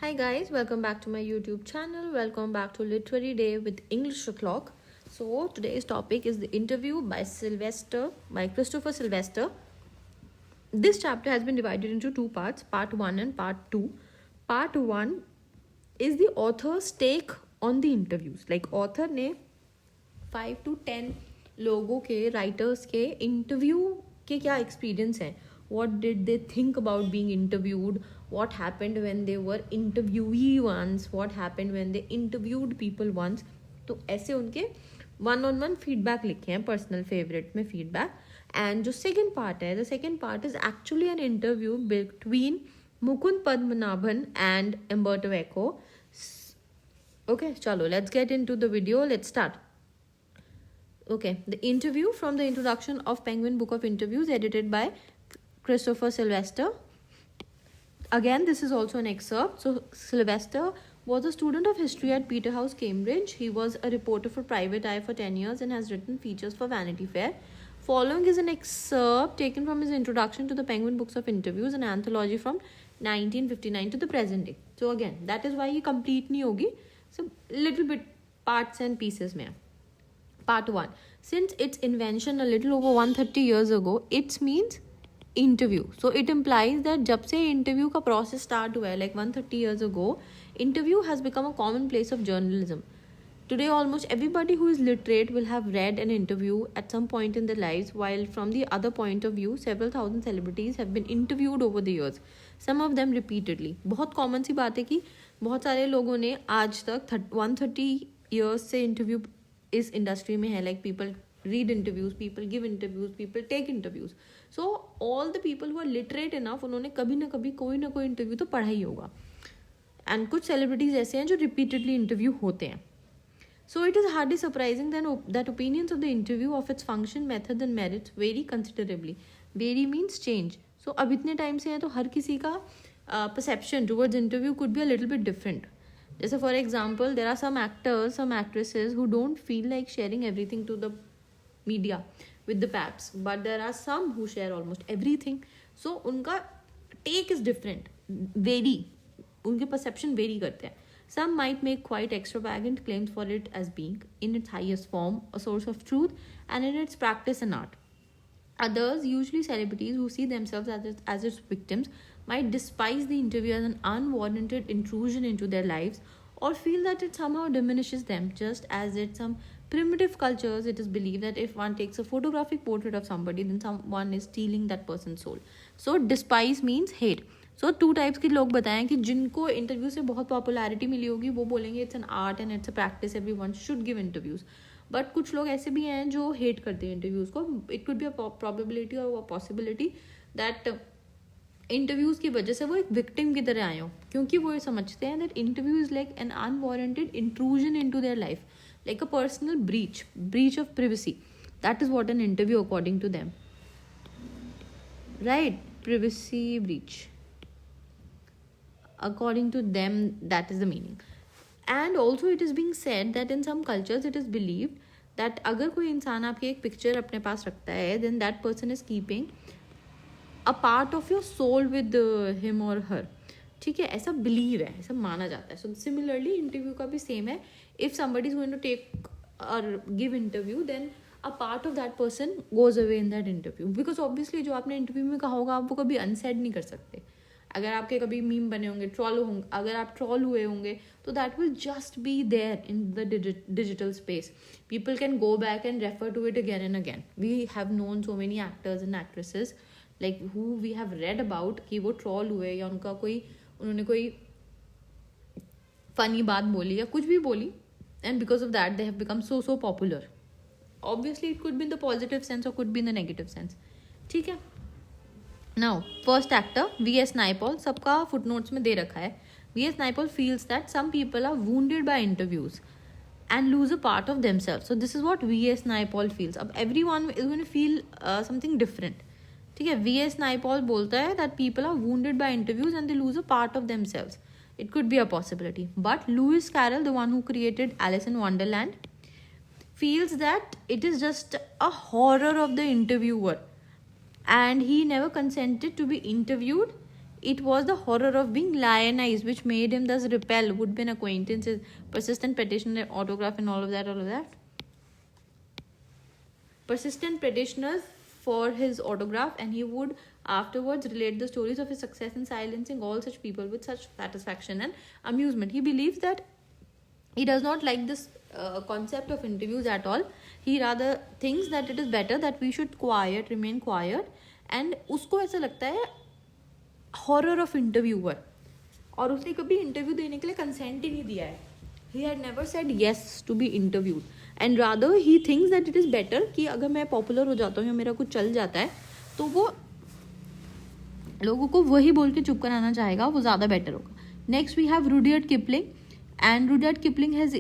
Hi guys, welcome back to my YouTube channel. Welcome back to Literary Day with English O'Clock. So today's topic is the interview by Christopher Sylvester. This chapter has been divided into two parts, part 1 and part 2. Part 1 is the author's take on the interviews. Like author ने 5 to 10 लोगों के writers के interview के क्या experience है, what did they think about being interviewed, what happened when they were interviewee once, what happened when they interviewed people once. तो ऐसे उनके वन ऑन वन फीडबैक लिखे हैं, पर्सनल फेवरेट में फीडबैक. एंड जो सेकेंड पार्ट है, the second part is actually an interview between Mukund Padmanabhan and Umberto Eco. Okay, chalo, let's get into the video. Let's start. Okay, the interview from the introduction of Penguin Book of Interviews, edited by Christopher Sylvester. Again, this is also an excerpt. So, Sylvester was a student of history at Peterhouse, Cambridge. He was a reporter for Private Eye for 10 years and has written features for Vanity Fair. Following is an excerpt taken from his introduction to the Penguin Books of Interviews, an anthology from 1959 to the present day. So, again, that is why he complete nahi hogi. So, little bit parts and pieces mein. Part 1. Since its invention a little over 130 years ago, it means interview. So it implies that जब से interview का process start हुआ है, like 130 years ago, interview has become a common place of journalism. Today, almost everybody who is literate will have read an interview at some point in their lives, while from the other point of view, several thousand celebrities have been interviewed over the years, some of them repeatedly. बहुत common सी बात है कि बहुत सारे लोगों ने आज तक 130 years से interview इस इंडस्ट्री में है. Like people read interviews, people give interviews, people take interviews. So all the people who are literate enough, उन्होंने कभी ना कभी कोई ना कोई इंटरव्यू तो पढ़ा ही होगा. एंड कुछ सेलिब्रिटीज ऐसे हैं जो रिपीटेडली इंटरव्यू होते हैं. So it is hardly surprising that opinions of the interview, of its function, method and merits vary considerably. Vary means change. So अब इतने टाइम से हैं तो हर किसी का perception towards interview could be a little bit different. जैसे for example there are some actors, some actresses who don't feel like sharing everything to the media with the paps, but there are some who share almost everything. So उनका take is different, vary, उनके perception vary करते हैं. Some might make quite extravagant claims for it as being, in its highest form, a source of truth and in its practice an art. Others, usually celebrities who see themselves as its victims, might despise the interview as an unwarranted intrusion into their lives or feel that it somehow diminishes them. Just as in some primitive cultures, it is believed that if one takes a photographic portrait of somebody, then someone is stealing that person's soul. So, despise means hate. So two types के लोग बताएं कि जिनको interview से बहुत popularity मिली होगी वो बोलेंगे it's an art and it's a practice, everyone should give interviews. But कुछ लोग ऐसे भी हैं जो हेट करते हैं इंटरव्यूज को. It could be a probability और पॉसिबिलिटी दैट इंटरव्यूज की वजह से वो एक विक्टिम की तरह आए हों, क्योंकि वो ये समझते हैं that interview is like an unwarranted intrusion in to their life, like a personal breach of privacy. That is what an interview according to them, right? Privacy breach, according to them, that is the meaning. And also it is being said that in some cultures it is believed that अगर कोई इंसान आपकी एक picture अपने पास रखता है, then that person is keeping a part of your soul with him or her. ठीक है, ऐसा बिलीव है, ऐसा माना जाता है. सो सिमिलरली इंटरव्यू का भी सेम है. If somebody is going to take or give interview, then a part of that person goes away in that interview, because obviously जो आपने इंटरव्यू में कहा होगा आप वो कभी अनसेड नहीं कर सकते. अगर आपके कभी मीम बने होंगे, ट्रॉल होंगे, अगर आप ट्रॉल हुए होंगे तो that will just be there in the digital space. People can go back and refer to it again and again. We have known so many actors and actresses like who we have read about कि वो troll हुए या उन्होंने कोई funny बात बोली या कुछ भी बोली, and because of that they have become so popular. Obviously it could be in the positive sense और could be in the negative sense. ठीक है. Now, first actor V.S. Naipaul, सबका footnotes में दे रखा है. V.S. Naipaul feels that some people are wounded by interviews and lose a part of themselves. So this is what V.S. Naipaul feels. अब everyone is going to feel something different. ठीक है. V.S. Naipaul बोलता है that people are wounded by interviews and they lose a part of themselves. It could be a possibility. But Lewis Carroll, the one who created Alice in Wonderland, feels that it is just a horror of the interviewer. And he never consented to be interviewed. It was the horror of being lionized which made him thus repel would-be acquaintances, persistent petitioner, autograph, and all of that. Persistent petitioners for his autograph, and he would afterwards relate the stories of his success in silencing all such people with such satisfaction and amusement. He believes that he does not like this concept of interviews at all. He rather thinks that it is better that we should remain quiet, and उसको ऐसा लगता है horror of interviewer, और उसने कभी interview देने के लिए कंसेंट ही नहीं दिया है. He had never said yes to be interviewed, and rather he thinks that it is better कि अगर मैं पॉपुलर हो जाता हूँ या मेरा कुछ चल जाता है तो वो लोगों को वही बोल के चुप कराना चाहेगा, वो ज़्यादा बेटर होगा. Next we have Rudyard Kipling, and Rudyard Kipling has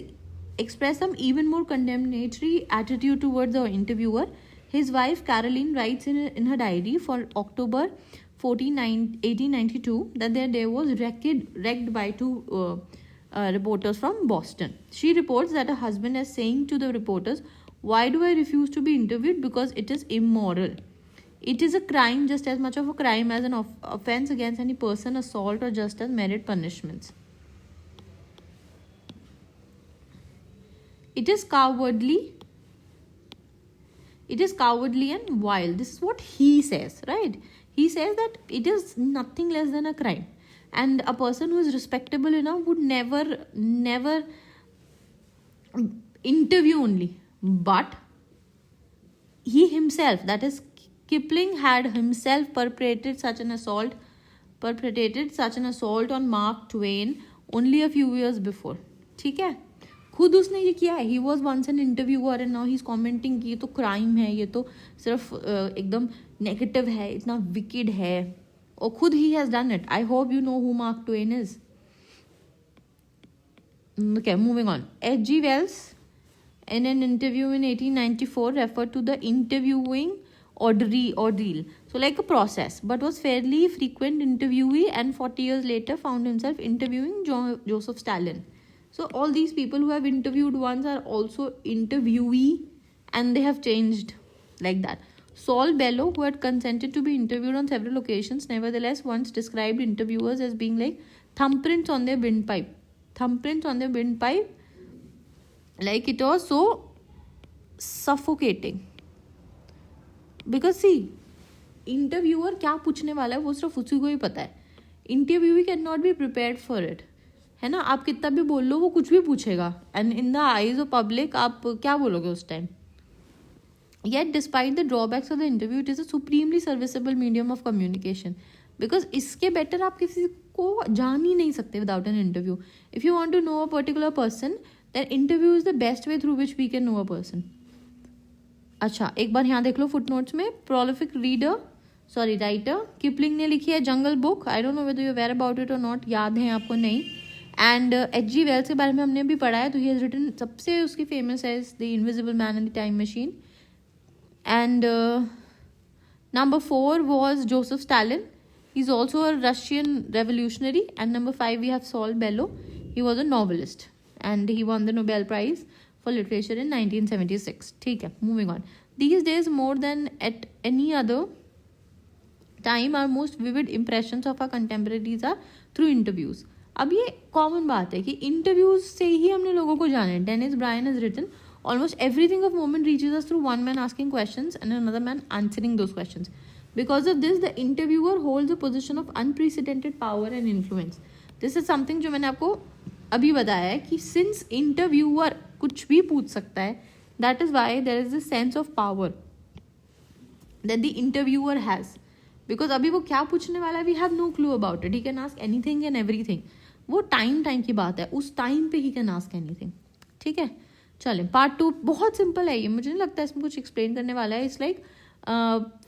expressed some even more condemnatory attitude towards the interviewer. His wife Caroline writes in her diary for October 1892 that their day was wrecked by two reporters from Boston. She reports that her husband is saying to the reporters, "Why do I refuse to be interviewed? Because it is immoral. It is a crime, just as much of a crime as an offense against any person, assault, or just as merit punishments. It is cowardly and wild." This is what he says, right? He says that it is nothing less than a crime, and a person who is respectable enough would never interview only. But he himself, that is Kipling, had himself perpetrated such an assault on Mark Twain only a few years before. ठीक है, खुद उसने ये किया है. He was once an interviewer and now he is commenting कि ये तो क्राइम है, ये तो सिर्फ एकदम नेगेटिव है, इतना विकेड है, और खुद he has done it. I hope you know who mark Twain is. Okay, moving on. H.G. Wells, in an interview in 1894, referred to the interviewing ordeal, so like a process, but was fairly frequent interviewee, and 40 years later found himself interviewing Joseph Stalin. So all these people who have interviewed once are also interviewee, and they have changed like that. Saul Bellow, who had consented to be interviewed on several occasions, nevertheless once described interviewers as being like thumbprints on their windpipe. Like it was so suffocating. Because see, interviewer क्या पूछने वाला है वो सिर्फ उसी को ही पता है. Interviewee cannot be prepared for it. है ना, आप कितना भी बोल लो वो कुछ भी पूछेगा, and in the eyes of public आप क्या बोलोगे उस time. Yet despite the drawbacks of the interview, it is a supremely serviceable medium of communication, because इसके बेटर आप किसी को जान ही नहीं सकते without an interview. If you want to know a particular person, then interview is the best way through which we can know a person. अच्छा, एक बार यहाँ देख लो फुटनोट्स में. प्रोलिफिक राइटर किपलिंग ने लिखी है jungle book. I don't know whether you aware about it और नॉट, याद है आपको नहीं. And H.G. वेल्स के बारे में हमने भी पढ़ा है, तो ही हैज़ रिटन, सबसे उसकी फेमस है the invisible man in the time machine. And number 4 was Joseph Stalin. He's also a Russian revolutionary. And number 5 we have Saul Bellow. He was a novelist and he won the Nobel Prize for Literature in 1976. ठीक है, moving on. These days, more than at any other time, our most vivid impressions of our contemporaries are through interviews. अब ये common बात है कि interviews से ही हमने लोगों को जाना है. Dennis Brian has written almost everything of moment reaches us through one man asking questions and another man answering those questions. Because of this, the interviewer holds a position of unprecedented power and influence. This is something जो मैंने आपको अभी बताया है कि since interviewer कुछ भी पूछ सकता है, that is why there is this sense of power that the interviewer has. Because अभी वो क्या पूछने वाला है, we have no clue about it. He can ask anything and everything. वो टाइम की बात है, उस टाइम पे he can ask anything. ठीक है, चलें. पार्ट 2 बहुत सिंपल है ये, मुझे नहीं लगता इसमें कुछ एक्सप्लेन करने वाला है. It's like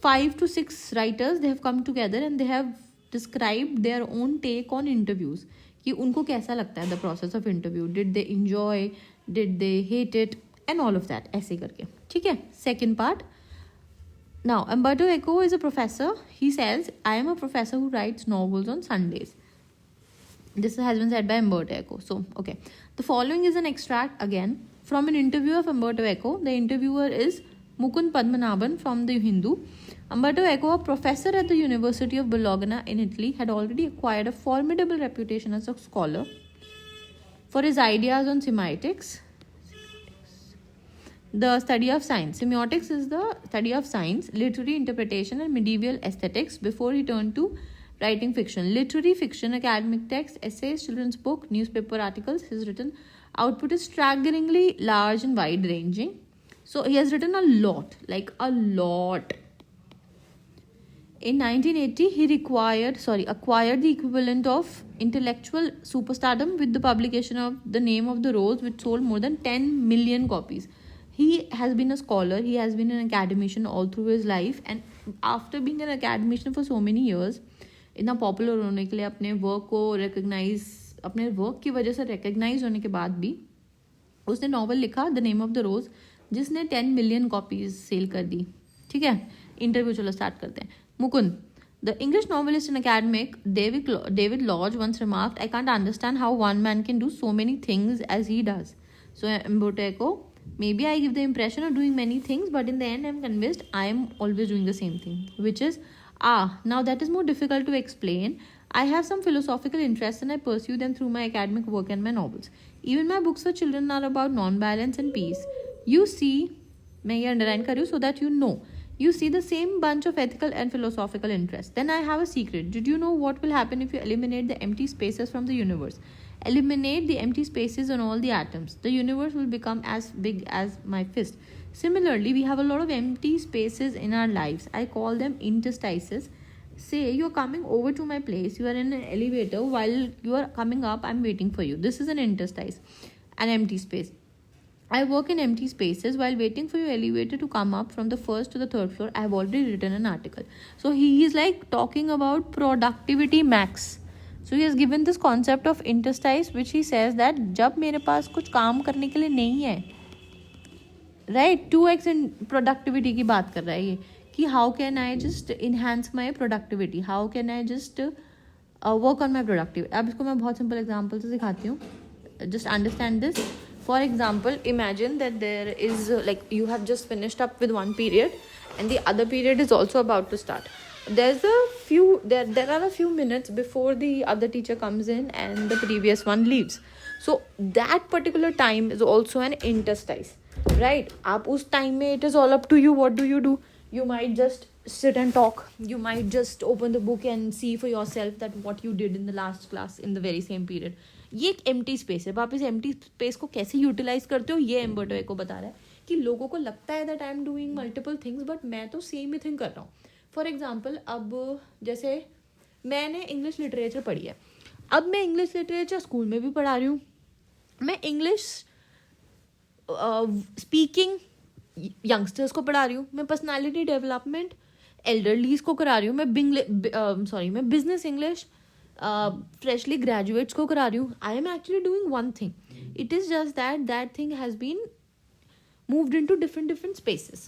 5 to 6 writers, they have come together and they have described their own take on interviews, कि उनको कैसा लगता है the process of interview. Did they enjoy, did they hate it, and all of that, ऐसे करके. ठीक है, second part. Now, Umberto Eco is a professor. He says, "I am a professor who writes novels on Sundays." This has been said by Umberto Eco. So, okay. The following is an extract again from an interview of Umberto Eco. The interviewer is Mukund Padmanabhan from the Hindu. Umberto Eco, a professor at the University of Bologna in Italy, had already acquired a formidable reputation as a scholar for his ideas on semiotics, the study of science. Semiotics is the study of science, literary interpretation, and medieval aesthetics before he turned to writing fiction. Literary fiction, academic texts, essays, children's book, newspaper articles. His written output is staggeringly large and wide ranging. So he has written a lot, like a lot. In 1980, he acquired the equivalent of intellectual superstardom with the publication of The Name of the Rose, which sold more than 10 million copies. He has been a scholar, he has been an academician all through his life, and after being an academician for so many years, इतना popular होने के लिए, अपने work को recognise, अपने work की वजह से रिकग्नाइज होने के बाद भी उसने नॉवल लिखा द नेम ऑफ द रोज, जिसने 10 मिलियन कॉपीज सेल कर दी. ठीक है, इंटरव्यू चलो स्टार्ट करते हैं. Mukund. The English novelist and academic David Lodge once remarked, I can't understand how one man can do so many things as he does. So Umberto Eco, maybe I give the impression of doing many things, but in the end I'm convinced I am always doing the same thing, which is, now that is more difficult to explain. I have some philosophical interests and I pursue them through my academic work and my novels. Even my books for children are about non-violence and peace. You see, मैं ये underline कर रही हूँ so that you know. You see the same bunch of ethical and philosophical interests. Then I have a secret. Did you know what will happen if you eliminate the empty spaces from the universe? Eliminate the empty spaces on all the atoms. The universe will become as big as my fist. Similarly, we have a lot of empty spaces in our lives. I call them interstices. Say you're coming over to my place. You are in an elevator. While you are coming up, I'm waiting for you. This is an interstice, an empty space. I work in empty spaces. While waiting for your elevator to come up from the first to the third floor, I have already written an article. So he is like talking about productivity max. So he has given this concept of interstice, which he says that जब मेरे पास कुछ काम करने के लिए नहीं है, right, 2x in productivity की बात कर रहा है ये, कि how can I just enhance my productivity, how can I just work on my productivity. अब इसको मैं बहुत simple example से सिखाती हूँ. Just understand this. For example, imagine that there is like you have just finished up with one period and the other period is also about to start. There are a few minutes before the other teacher comes in and the previous one leaves. So that particular time is also an interstice, right? आप उस time में it is all up to you. What do? You might just sit and talk. You might just open the book and see for yourself that what you did in the last class in the very same period. ये एक empty space है. आप इस empty space को कैसे utilise करते हो, ये एम्बर्टो एको बता रहा है कि लोगों को लगता है that I am doing multiple things, but मैं तो सेम ही थिंग कर रहा हूँ. फॉर एग्जाम्पल, अब जैसे मैंने इंग्लिश लिटरेचर पढ़ी है, अब मैं इंग्लिश लिटरेचर स्कूल में भी पढ़ा रही हूँ, मैं इंग्लिश स्पीकिंग यंगस्टर्स को पढ़ा रही हूँ, मैं पर्सनैलिटी डेवलपमेंट एल्डरलीज को करा रही हूँ, मैं बिजनेस इंग्लिश freshly graduates को करा रही हूँ. I am actually doing one thing. It is just that thing has been moved into different spaces.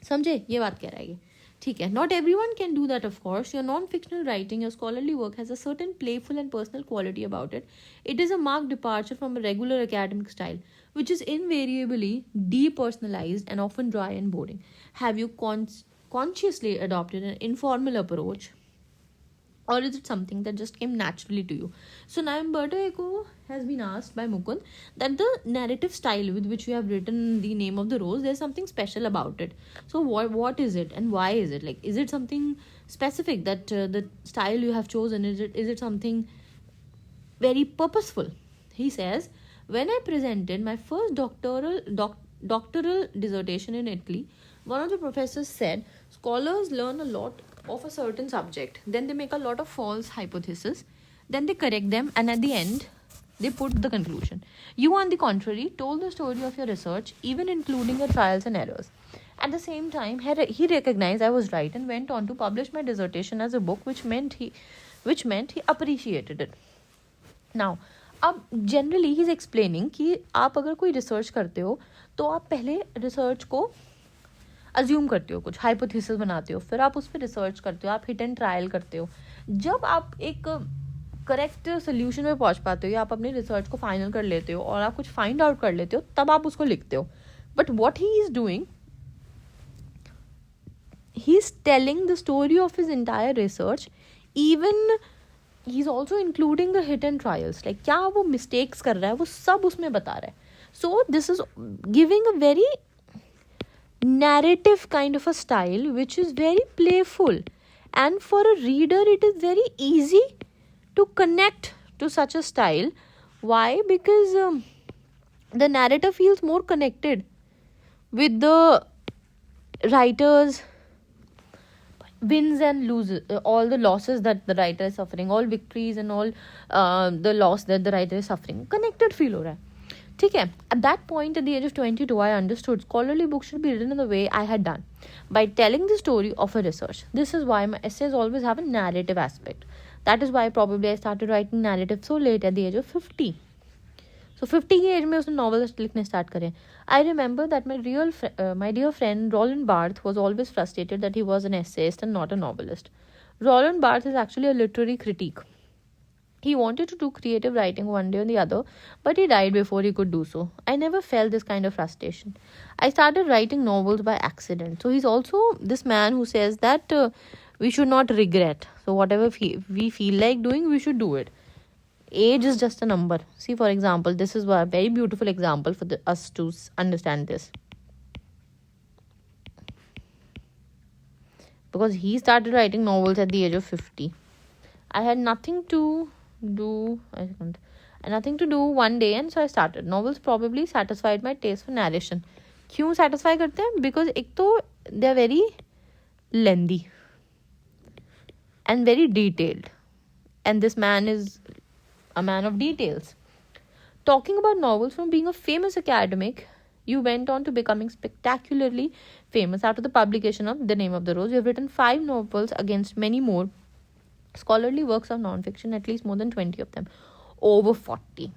समझे, ये बात कह रहा है ये. ठीक है, not everyone can do that, of course. Your non-fictional writing, your scholarly work has a certain playful and personal quality about it. It is a marked departure from a regular academic style, which is invariably depersonalized and often dry and boring. Have you consciously adopted an informal approach? Or is it something that just came naturally to you? So now Umberto Eco has been asked by Mukund that the narrative style with which you have written The Name of the Rose, there's something special about it. So what is it and why is it? Like, is it something specific that the style you have chosen, is it something very purposeful? He says, when I presented my first doctoral dissertation in Italy, one of the professors said, scholars learn a lot of a certain subject, then they make a lot of false hypotheses, then they correct them, and at the end they put the conclusion. You, on the contrary, told the story of your research, even including your trials and errors. At the same time, he recognized I was right and went on to publish my dissertation as a book, which meant he appreciated it. Now, अब generally he's explaining कि आप अगर कोई research करते हो तो आप पहले research को अज्यूम करते हो, कुछ हाइपोथेसिस बनाते हो, फिर आप उस पर रिसर्च करते हो, आप हिट एंड ट्रायल करते हो. जब आप एक करेक्ट सोल्यूशन में पहुंच पाते हो या आप अपने रिसर्च को फाइनल कर लेते हो और आप कुछ फाइंड आउट कर लेते हो, तब आप उसको लिखते हो. But what he is doing he's telling the story of his entire research. Even he's also including the hit and trials, like क्या वो mistakes कर रहा है वो सब उसमें बता रहा है. So this is giving a very narrative kind of a style which is very playful, and for a reader it is very easy to connect to such a style. Why? Because the narrator feels more connected with the writer's wins and loses, all the losses that the writer is suffering, all victories and all the loss that the writer is suffering. Connected feel हो रहा है. ठीक है. At that point, at the age of 22, I understood scholarly books should be written in the way I had done, by telling the story of a research. This is why my essays always have a narrative aspect. That is why probably I started writing narrative so late, at the age of 50. So 50 की as में उसने novel लिखने start करे. I remember that my dear friend Roland Barthes was always frustrated that he was an essayist and not a novelist. Roland Barthes is actually a literary critic. He wanted to do creative writing one day or the other, but he died before he could do so. I never felt this kind of frustration. I started writing novels by accident. So he's also this man who says that we should not regret. So whatever we feel like doing, we should do it. Age is just a number. See, for example, this is a very beautiful example for us to understand this. Because he started writing novels at the age of 50. I had nothing to do one day, and so I started. Novels probably satisfied my taste for narration. क्यों satisfy करते हैं? Because एक तो they are very lengthy and very detailed, and this man is a man of details. Talking about novels, from being a famous academic, you went on to becoming spectacularly famous after the publication of The Name of the Rose. You have written 5 novels against many more scholarly works of non-fiction, at least more than 20 of them. Over 40.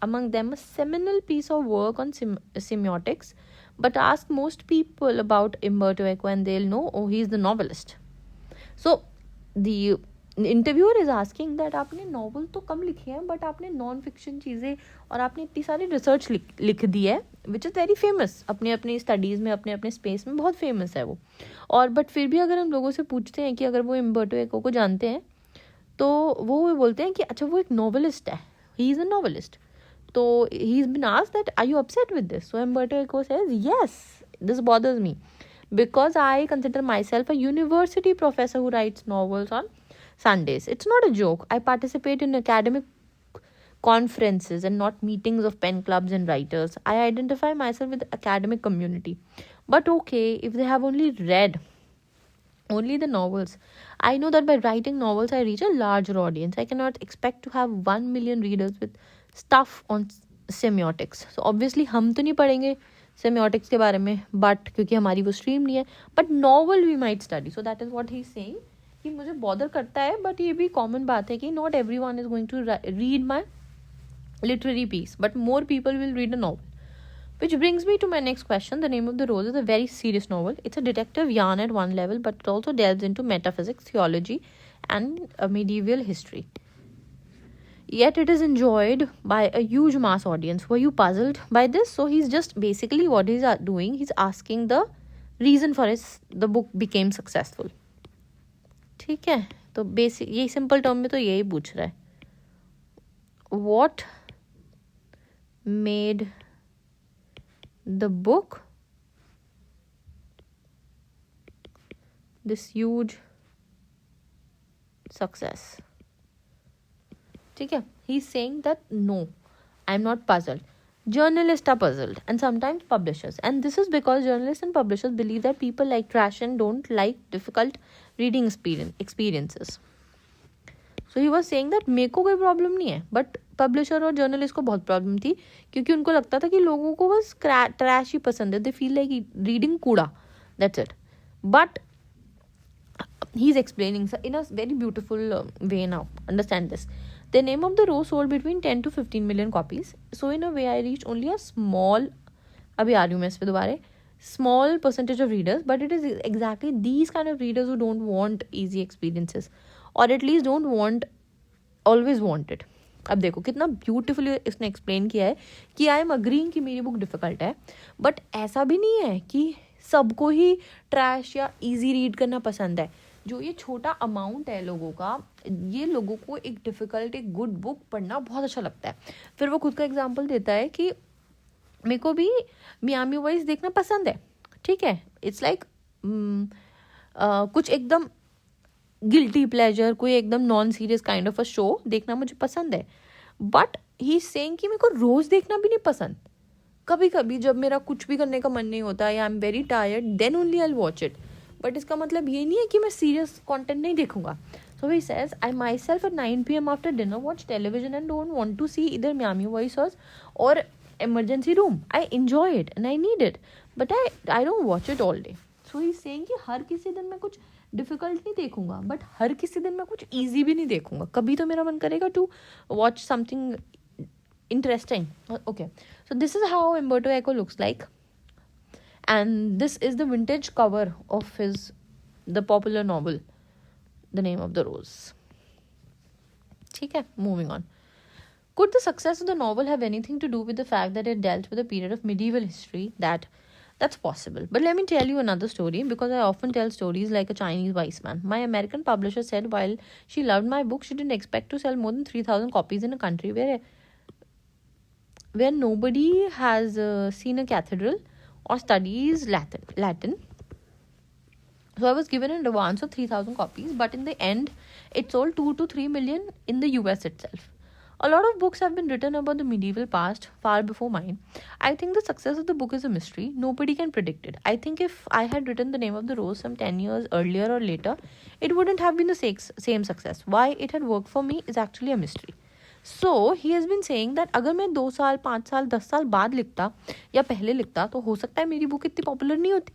Among them a seminal piece of work on semiotics. But ask most people about Umberto Eco and they'll know, oh, he's the novelist. So the interviewer is asking that आपने novel तो कम लिखे हैं, but आपने non fiction चीज़ें और आपने इतनी सारी रिसर्च लिख दी है, विच इज़ वेरी फेमस. अपने अपनी स्टडीज़ में, अपने अपने स्पेस में बहुत फेमस है वो. और बट फिर भी अगर हम लोगों से पूछते हैं कि अगर वो उम्बर्टो एको को जानते हैं, तो वो बोलते हैं कि अच्छा वो एक नॉवलिस्ट है, ही इज़ अ नॉवलिस्ट. तो he is been asked that are you upset with this? So Umberto Eco says yes, this bothers me because I consider myself a university professor who writes novels on Sundays. It's not a joke. I participate in academic conferences and not meetings of pen clubs and writers. I identify myself with the academic community. But okay, if they have only read only the novels, I know that by writing novels I reach a larger audience. I cannot expect to have 1 million readers with stuff on semiotics. So obviously हम तो नहीं पढ़ेंगे semiotics के बारे में, but क्योंकि हमारी वो स्ट्रीम नहीं है, but novel we might study. So that is what he is saying कि मुझे बॉदर करता है, बट ये भी कॉमन बात है कि not everyone is going to read my literary piece, but more people will read a novel. Which brings me to my next question. The Name of the Rose is a very serious novel. It's a detective yarn at one level, but it also delves into metaphysics, theology, and medieval history. Yet it is enjoyed by a huge mass audience. Were you puzzled by this? So he's just basically what he's doing, he's asking the reason for the book became successful. ठीक है, तो basic यही simple term में तो यही पूछ रहा है. What made the book this huge success? ठीक है, he is saying that no, I am not puzzled. Journalists are puzzled, and sometimes publishers, and this is because journalists and publishers believe that people like trash and don't like difficult reading experiences. So he was saying that मेरे को कोई problem नहीं है, but publisher और journalist को बहुत problem थी, क्योंकि उनको लगता था कि लोगों को बस ट्रैश ही पसंद है. दे फील लाइक रीडिंग कूड़ा, that's it. But he is explaining in a very beautiful way now. Understand this. The Name of the Rose sold between 10 to 15 million copies. So in a way I reached only a small, अभी आ रही हूँ मैं इस पे दोबारा, small percentage of readers, but it is exactly these kind of readers who don't want easy experiences, or at least don't always want it. अब देखो कितना ब्यूटिफुली इसने एक्सप्लेन किया है कि आई एम अग्रीइंग कि मेरी बुक डिफिकल्ट है, बट ऐसा भी नहीं है कि सबको ही ट्रैश या इजी रीड करना पसंद है. जो ये छोटा अमाउंट है लोगों का, ये लोगों को एक डिफ़िकल्ट एक गुड बुक पढ़ना बहुत अच्छा लगता है. फिर वो खुद का एग्जांपल देता है कि मेरे को भी मियामी वाइस देखना पसंद है. ठीक है, इट्स लाइक कुछ एकदम गिल्टी प्लेजर, कोई एकदम non serious kind of a show देखना मुझे पसंद है. बट ही इज सेइंग कि मेरे को रोज़ देखना भी नहीं पसंद. कभी कभी जब मेरा कुछ भी करने का मन नहीं होता या I am very tired, then only I watch it. But इसका मतलब ये नहीं है कि मैं सीरियस कंटेंट नहीं देखूंगा. So he says I myself at 9 PM after dinner watch television and don't want to see either Miami Vice और emergency room. I enjoy it and I need it, but I don't watch it all day. So he's saying कि हर किसी दिन मैं कुछ difficult नहीं देखूंगा, but हर किसी दिन मैं कुछ ईजी भी नहीं देखूंगा. कभी तो मेरा मन करेगा to watch something interesting. Okay, so this is how Umberto Eco looks like, and this is the vintage cover of the popular novel The Name of the Rose. ठीक है, moving on. Could the success of the novel have anything to do with the fact that it dealt with a period of medieval history? That's possible. But let me tell you another story, because I often tell stories like a Chinese wise man. My American publisher said while she loved my book, she didn't expect to sell more than 3,000 copies in a country where nobody has seen a cathedral or studies Latin. So I was given an advance of 3,000 copies, but in the end, it sold 2 to 3 million in the US itself. A lot of books have been written about the medieval past far before mine. I think the success of the book is a mystery. Nobody can predict it. I think if I had written The Name of the Rose some 10 years earlier or later, it wouldn't have been the same success. Why it had worked for me is actually a mystery. So he has been saying that अगर मैं 2 साल 5 साल 10 साल बाद लिखता या पहले लिखता, तो हो सकता है मेरी बुक इतनी पॉपुलर नहीं होती,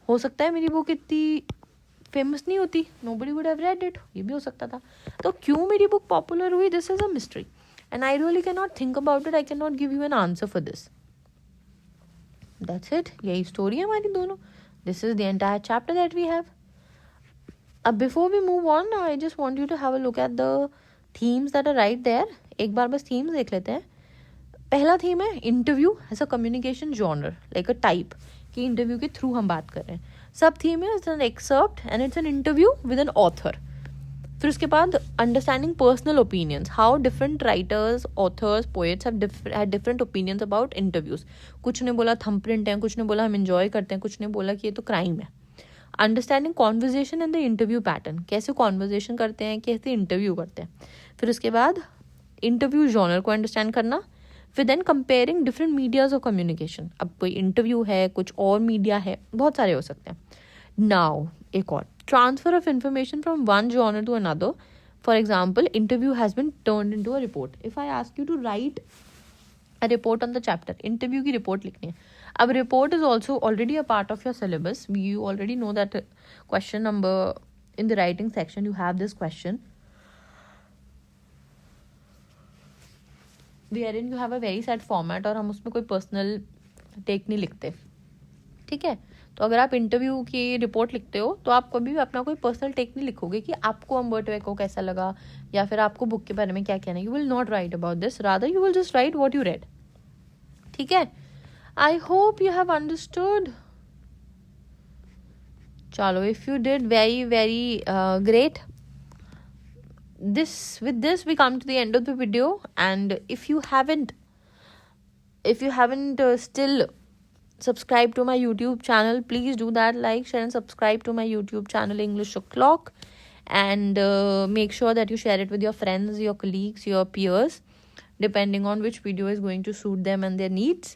हो सकता है मेरी बुक इतनी फेमस नहीं होती, nobody would have read it. ये भी हो सकता था. तो क्यों मेरी बुक पॉपुलर हुई, this is a mystery, and I really cannot think about it. I cannot give you an answer for this. That's it. यही स्टोरी है हमारी दोनों. This is the entire chapter that we have. Before we move on, I just want you to have a look at the themes that are right there. एक बार बस themes देख लेते हैं. पहला थीम है interview as a communication genre, like a type, कि interview के through हम बात कर रहे हैं. सब थीम है it's an excerpt and it's an interview with an author. फिर उसके बाद understanding personal opinions, how different writers, authors, poets have different opinions about interviews. कुछ ने बोला थंब प्रिंट है, कुछ ने बोला हम इंजॉय करते हैं, कुछ ने बोला कि ये तो क्राइम है. Understanding conversation and the interview pattern, कैसे कॉन्वर्जेशन करते हैं, कैसे इंटरव्यू करते हैं. फिर उसके बाद इंटरव्यू जॉनर को अंडरस्टैंड करना. फिर then comparing different medias of communication. अब कोई इंटरव्यू है, कुछ और मीडिया है, बहुत सारे हो सकते हैं. नाउ एक और, transfer of information from one genre to another. For example, interview has been turned into a report. If I ask you to write a report on the chapter, interview की report लिखनी है. अब report is also already a part of your syllabus. You already know that question number in the writing section you have this question wherein you have a very set format और हम उसमें कोई personal take नहीं लिखते. ठीक है, तो अगर आप इंटरव्यू की रिपोर्ट लिखते हो तो आप कभी भी अपना कोई पर्सनल टेक नहीं लिखोगे कि आपको अम्बर्टो एको कैसा लगा या फिर आपको बुक के बारे में क्या कहना है. You will not write about this, rather you will just write what you read. ठीक है, I hope you have understood. चलो, if you did, very very great. With this we come to the end of the video, and if you haven't still subscribe to my YouTube channel, please do that. Like, share and subscribe to my YouTube channel English O'Clock, and make sure that you share it with your friends, your colleagues, your peers, depending on which video is going to suit them and their needs.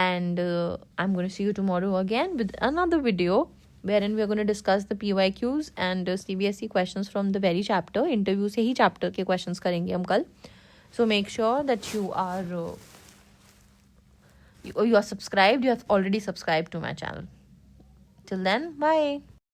And I'm going to see you tomorrow again with another video wherein we are going to discuss the PYQs and CBSE questions from the very chapter. Interview से ही chapter के questions करेंगे हम कल. So make sure that you are subscribed. You have already subscribed to my channel. Till then, bye.